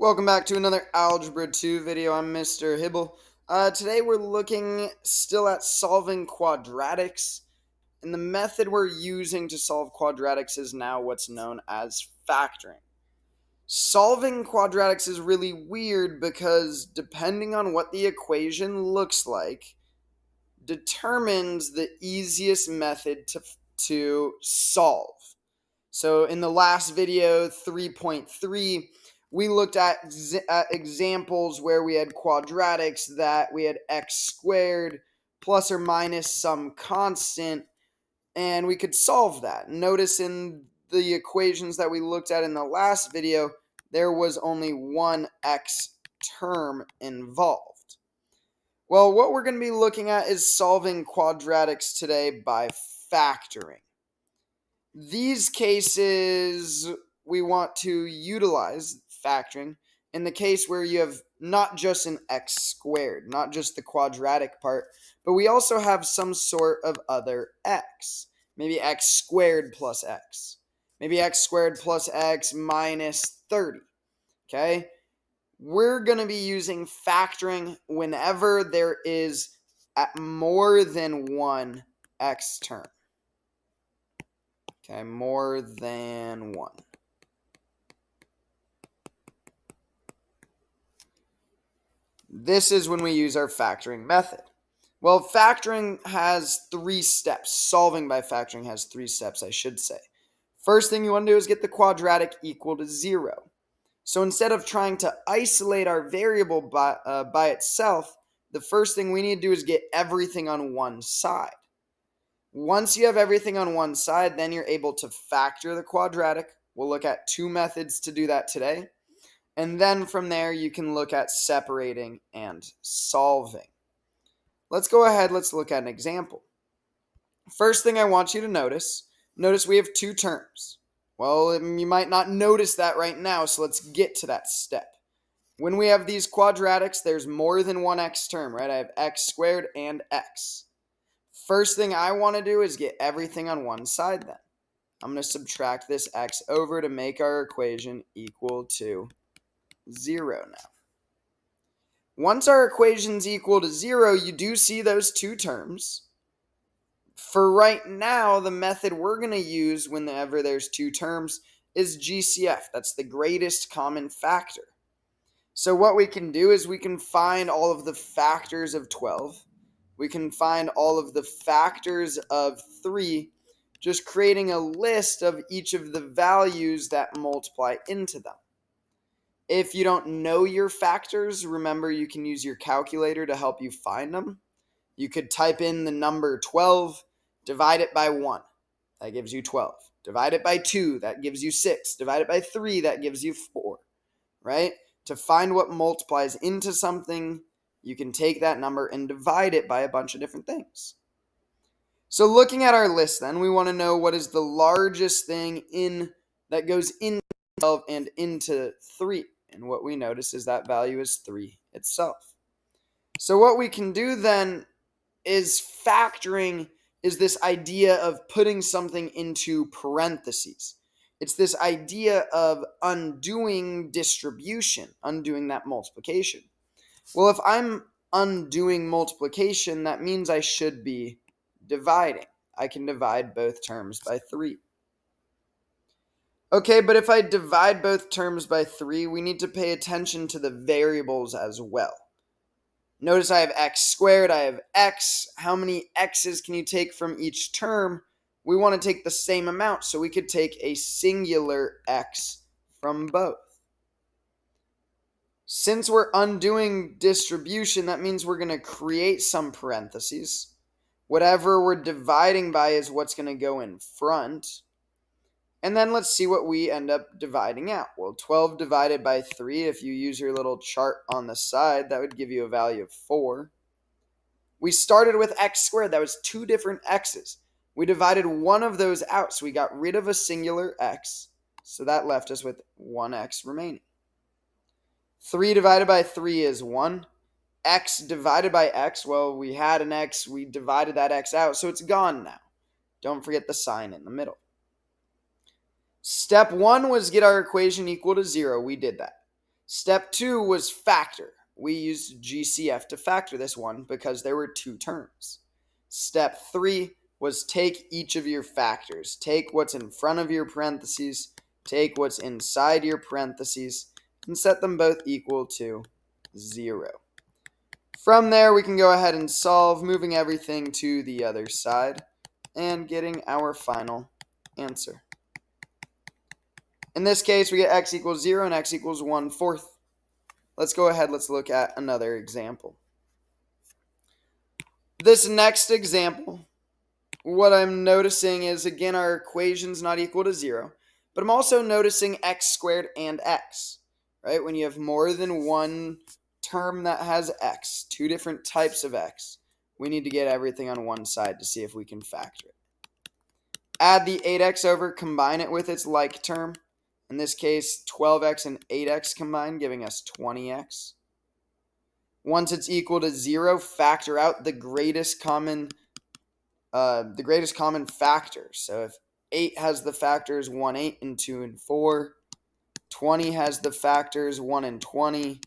Welcome back to another Algebra 2 video. I'm Mr. Hibble. Today we're looking still at solving quadratics, and the method we're using to solve quadratics is now what's known as factoring. Solving quadratics is really weird because depending on what the equation looks like determines the easiest method to solve. So in the last video, 3.3, we looked at examples where we had quadratics that we had x squared plus or minus some constant, and we could solve that. Notice in the equations that we looked at in the last video, there was only one x term involved. Well, what we're going to be looking at is solving quadratics today by factoring. These cases, we want to utilize factoring in the case where you have not just an x squared, not just the quadratic part, but we also have some sort of other x. Maybe x squared plus x. Maybe x squared plus x minus 30. Okay? We're going to be using factoring whenever there is more than one x term. Okay, more than one. This is when we use our factoring method. Well, factoring has 3 steps. Solving by factoring has 3 steps, I should say. First thing you want to do is get the quadratic equal to 0. So instead of trying to isolate our variable by itself, the first thing we need to do is get everything on one side. Once you have everything on one side, then you're able to factor the quadratic. We'll look at 2 methods to do that today. And then from there, you can look at separating and solving. Let's go ahead, let's look at an example. First thing I want you to notice we have 2 terms. Well, you might not notice that right now, so let's get to that step. When we have these quadratics, there's more than one x term, right? I have x squared and x. First thing I want to do is get everything on one side then. I'm going to subtract this x over to make our equation equal to 0 now. Once our equation's equal to 0, you do see those 2 terms. For right now, the method we're going to use whenever there's 2 terms is GCF. That's the greatest common factor. So what we can do is we can find all of the factors of 12. We can find all of the factors of 3, just creating a list of each of the values that multiply into them. If you don't know your factors, remember you can use your calculator to help you find them. You could type in the number 12, divide it by 1. That gives you 12. Divide it by 2, that gives you 6. Divide it by 3, that gives you 4. Right? To find what multiplies into something, you can take that number and divide it by a bunch of different things. So looking at our list then, we want to know what is the largest thing that goes into 12 and into 3. And what we notice is that value is 3 itself. So what we can do then is factoring is this idea of putting something into parentheses. It's this idea of undoing distribution, undoing that multiplication. Well, if I'm undoing multiplication, that means I should be dividing. I can divide both terms by 3. Okay, but if I divide both terms by 3, we need to pay attention to the variables as well. Notice I have x squared, I have x. How many x's can you take from each term? We want to take the same amount, so we could take a singular x from both. Since we're undoing distribution, that means we're going to create some parentheses. Whatever we're dividing by is what's going to go in front. And then let's see what we end up dividing out. Well, 12 divided by 3, if you use your little chart on the side, that would give you a value of 4. We started with x squared. That was 2 different x's. We divided one of those out, so we got rid of a singular x. So that left us with 1x remaining. 3 divided by 3 is 1. X divided by x, well, we had an x. We divided that x out, so it's gone now. Don't forget the sign in the middle. Step 1 was get our equation equal to 0. We did that. Step 2 was factor. We used GCF to factor this one because there were 2 terms. Step 3 was take each of your factors. Take what's in front of your parentheses, take what's inside your parentheses, and set them both equal to 0. From there, we can go ahead and solve, moving everything to the other side and getting our final answer. In this case, we get x equals 0 and x equals 1/4. Let's go ahead, let's look at another example. This next example, what I'm noticing is, again, our equation's not equal to 0, but I'm also noticing x squared and x, right? When you have more than one term that has x, 2 different types of x, we need to get everything on one side to see if we can factor it. Add the 8x over, combine it with its like term. In this case, 12x and 8x combined, giving us 20x. Once it's equal to 0, factor out the greatest common factor. So if 8 has the factors 1, 8, and 2 and 4, 20 has the factors 1 and 20,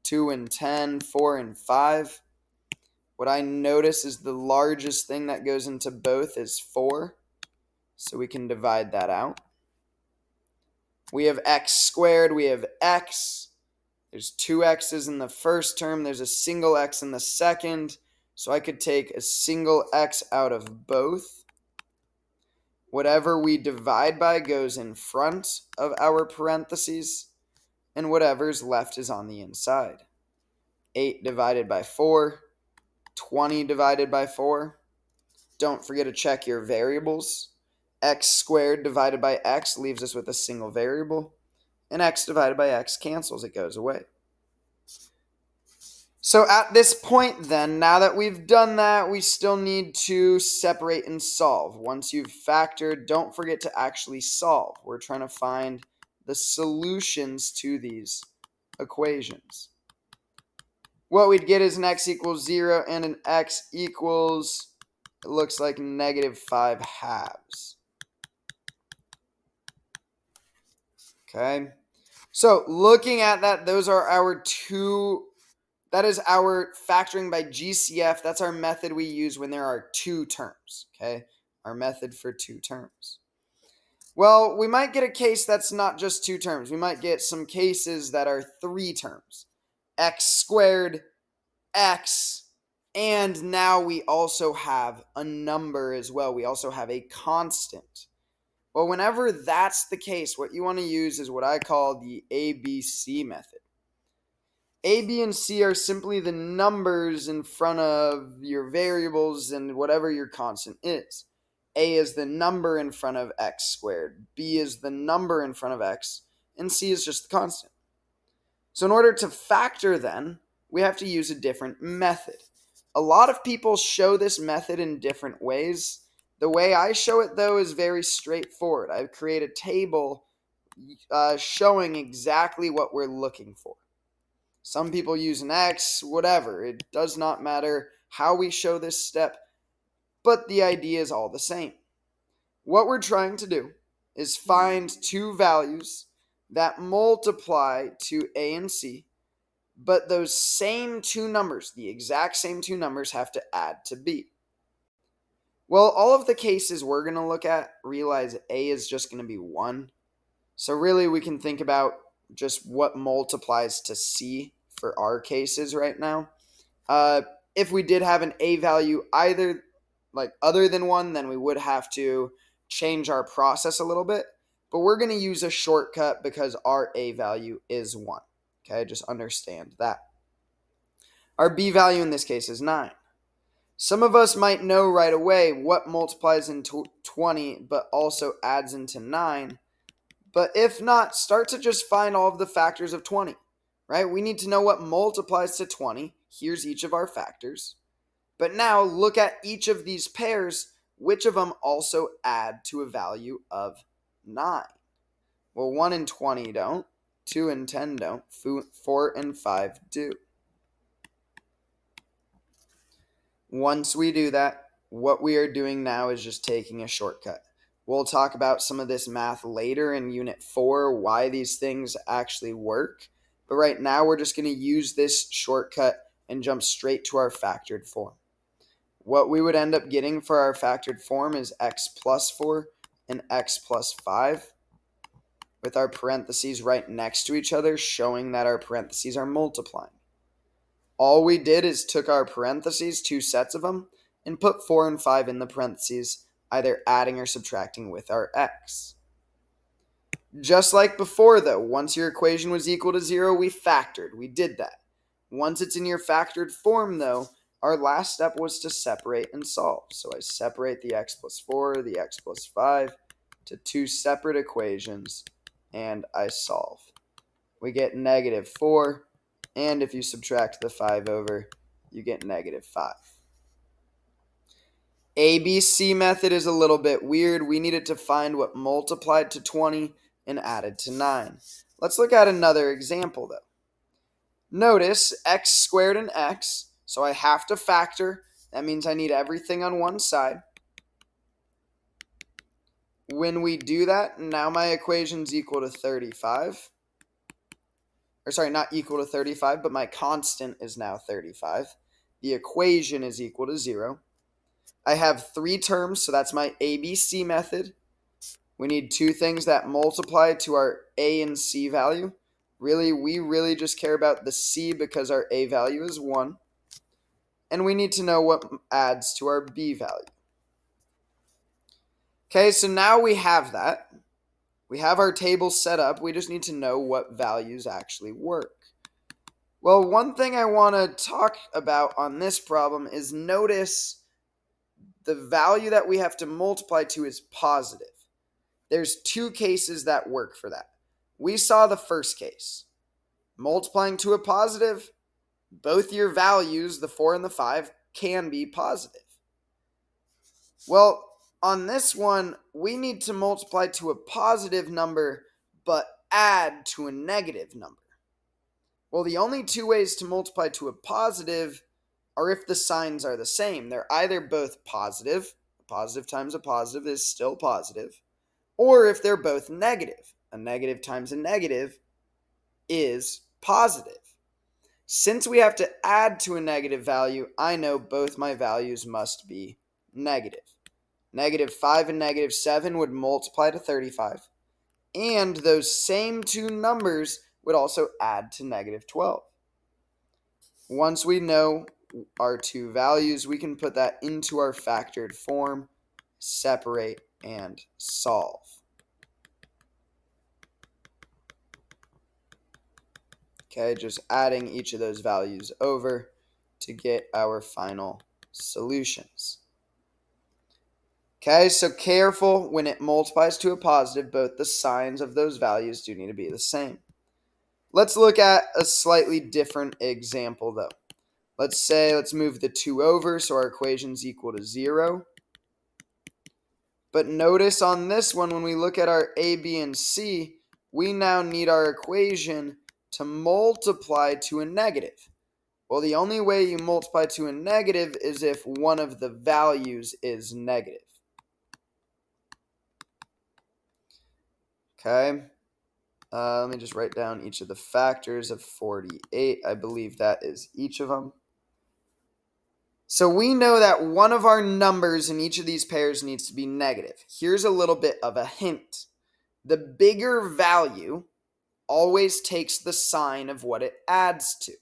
2 and 10, 4 and 5. What I notice is the largest thing that goes into both is 4. So we can divide that out. We have x squared, we have x. There's 2 x's in the first term, there's a single x in the second. So I could take a single x out of both. Whatever we divide by goes in front of our parentheses, and whatever's left is on the inside. 8 divided by 4, 20 divided by 4. Don't forget to check your variables. X squared divided by x leaves us with a single variable, and x divided by x cancels, it goes away. So at this point then, now that we've done that, we still need to separate and solve. Once you've factored, don't forget to actually solve. We're trying to find the solutions to these equations. What we'd get is an x equals 0 and an x equals, it looks like, -5/2. Okay, so looking at that, those are our two, that is our factoring by GCF. That's our method we use when there are 2 terms, okay? Our method for 2 terms. Well, we might get a case that's not just 2 terms. We might get some cases that are 3 terms. X squared, x, and now we also have a number as well. We also have a constant. Well, whenever that's the case, what you want to use is what I call the ABC method. A, B, and C are simply the numbers in front of your variables and whatever your constant is. A is the number in front of x squared, B is the number in front of x, and C is just the constant. So in order to factor then, we have to use a different method. A lot of people show this method in different ways. The way I show it, though, is very straightforward. I create a table showing exactly what we're looking for. Some people use an X, whatever. It does not matter how we show this step, but the idea is all the same. What we're trying to do is find 2 values that multiply to A and C, but those same 2 numbers, the exact same 2 numbers, have to add to B. Well, all of the cases we're going to look at realize A is just going to be 1. So really we can think about just what multiplies to C for our cases right now. If we did have an A value other than 1, then we would have to change our process a little bit. But we're going to use a shortcut because our A value is 1. Okay, just understand that. Our B value in this case is 9. Some of us might know right away what multiplies into 20 but also adds into 9. But if not, start to just find all of the factors of 20, right? We need to know what multiplies to 20. Here's each of our factors. But now look at each of these pairs. Which of them also add to a value of 9? Well, 1 and 20 don't. 2 and 10 don't. 4 and 5 do. Once we do that, what we are doing now is just taking a shortcut. We'll talk about some of this math later in Unit 4, why these things actually work. But right now, we're just going to use this shortcut and jump straight to our factored form. What we would end up getting for our factored form is x plus 4 and x plus 5, with our parentheses right next to each other, showing that our parentheses are multiplying. All we did is took our parentheses, 2 sets of them, and put 4 and 5 in the parentheses, either adding or subtracting with our x. Just like before, though, once your equation was equal to 0, we factored. We did that. Once it's in your factored form, though, our last step was to separate and solve. So I separate the x plus 4, the x plus 5 to 2 separate equations, and I solve. We get negative 4, and if you subtract the 5 over, you get negative 5. ABC method is a little bit weird. We needed to find what multiplied to 20 and added to 9. Let's look at another example, though. Notice x squared and x, so I have to factor. That means I need everything on one side. When we do that, now my equation's equal to 35. Or sorry, not equal to 35, but my constant is now 35. The equation is equal to 0. I have 3 terms, so that's my ABC method. We need 2 things that multiply to our a and c value. We really just care about the c because our a value is 1. And we need to know what adds to our b value. Okay, so now we have that. We have our table set up. We just need to know what values actually work. Well, one thing I want to talk about on this problem is notice the value that we have to multiply to is positive. There's 2 cases that work for that. We saw the first case. Multiplying to a positive, both your values, the 4 and the 5, can be positive. Well, on this one, we need to multiply to a positive number, but add to a negative number. Well, the only 2 ways to multiply to a positive are if the signs are the same. They're either both positive, a positive times a positive is still positive, or if they're both negative. A negative times a negative is positive. Since we have to add to a negative value, I know both my values must be negative. Negative 5 and negative 7 would multiply to 35. And those same 2 numbers would also add to negative 12. Once we know our 2 values, we can put that into our factored form, separate, and solve. Okay, just adding each of those values over to get our final solutions. Okay, so careful, when it multiplies to a positive, both the signs of those values do need to be the same. Let's look at a slightly different example, though. Let's move the 2 over, so our equation's equal to 0. But notice on this one, when we look at our a, b, and c, we now need our equation to multiply to a negative. Well, the only way you multiply to a negative is if one of the values is negative. Okay, let me just write down each of the factors of 48. I believe that is each of them. So we know that one of our numbers in each of these pairs needs to be negative. Here's a little bit of a hint. The bigger value always takes the sign of what it adds to.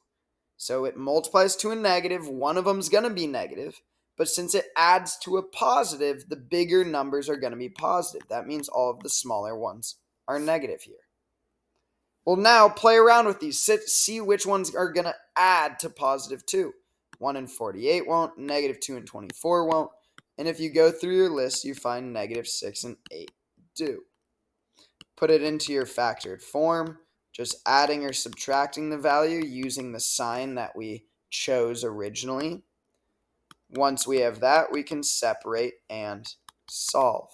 So it multiplies to a negative, one of them's going to be negative, but since it adds to a positive, the bigger numbers are going to be positive. That means all of the smaller ones are negative here. Well, now play around with these. See which ones are going to add to positive 2. 1 and 48 won't, negative 2 and 24 won't, and if you go through your list, you find negative 6 and 8 do. Put it into your factored form, just adding or subtracting the value using the sign that we chose originally. Once we have that, we can separate and solve.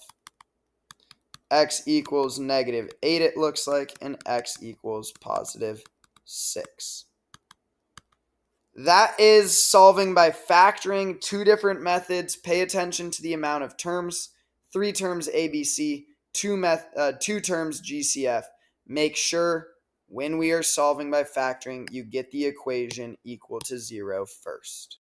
X equals negative 8, it looks like, and x equals positive 6. That is solving by factoring. 2 different methods. Pay attention to the amount of terms. 3 terms ABC, 2 terms GCF. Make sure When we are solving by factoring, you get the equation equal to 0 first.